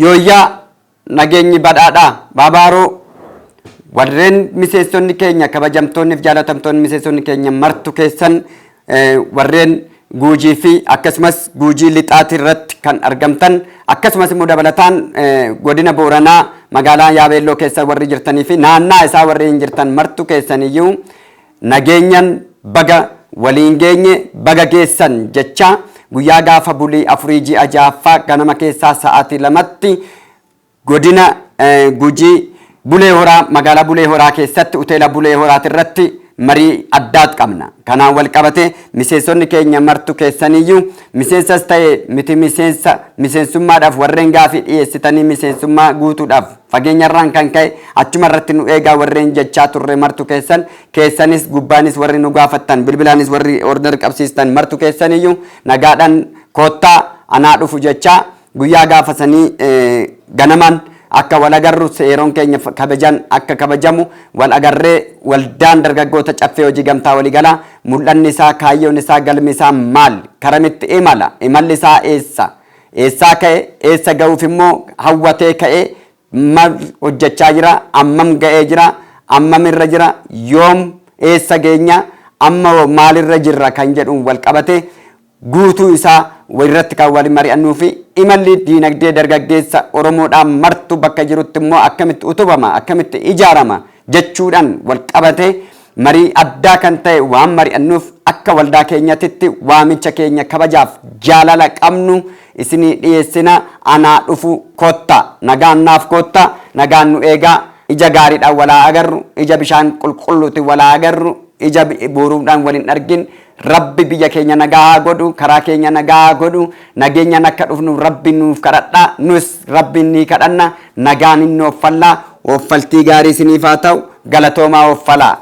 yooyyaa nageenyi badhaadhaa babaaroo warreen miseensonni keenya kabajamtoonni fi jaalatamtoonni miseensonni keenya martu keessan warreen Gujii fi akkasumas Gujii lixaati irratti kan argamtan akkasumas immoo dabalataan godina Booranaa magaalaa Yaabeelloo keessa warri jirtanii fi naannaa isaa warri hin jirtan martu keessaniyyuu nageenyan baga waliin geenye baga geessan jecha guyyaa gaafa bulii afurii ji'a ja'affaa ganama keessaa sa'aatii 2tti godina Gujii Bulee Horaa magaalaa Bulee Horaa keessatti hoteela Bulee Horaa irratti marii addaat qabna. Kanaan wal qabate miseensonni keenya martu keessaniyyuu miseensas ta'e miti miseensummaadhaaf warreen gaafii dhiyeessitanii miseensummaa guutuudhaaf fageenyarraan kan ka'e achuma irratti nu eegaa warreen jechaa turre martu keessanis gubbaanis warri nu gaafattan bilbilaanis warri order qabsiistan martu keessaniyyuu nagaadhaan koottaa anaa dhufu jechaa guyyaa gaafasanii ganamaan akka wal agarru seeroon keenya kabajan akka kabajamu wal agarree waldaan dargaggoota caffee hojii gamtaa walii galaa mul'anni isaa kaayyoon isaa galmi isaa maal karamitti imala imalli isaa eessaa ka'e eessa ga'uuf immoo hawwatee ka'e maal hojjechaa jira ammam ga'ee jira ammam irra jira yoom eessa geenya amma maalirra jirra kan jedhu wal qabate guutuu isaa irratti kan waliin mari'annuu fi imalli diinagdee dargaggeessa Oromoodhaan martu bakka jirutti immoo akkamitti utubama akkamitti ijaarama jechuudhaan wal qabate marii addaa kan ta'e waan mari'annuuf akka waldaa keenyatti waamicha keenya kabajaaf jaalala qabnu isinii dhiyeessina anaa dhufu kotta nagaan naaf kotta nagaan nu eegaa ija gaariidhaan walaa agarru ija bishaan qulqulluutti walaa agarru ija boruudhaan waliin argin Rabbi biyya keenya nagaa godhu karaa keenya nagaa godhu nageenya akka dhufnu Rabbi nuuf kadhadha nus Rabbi ni kadhanna nagaan inni offallaa offaltii gaarii isiniif haa ta'u galatoomaa offalaa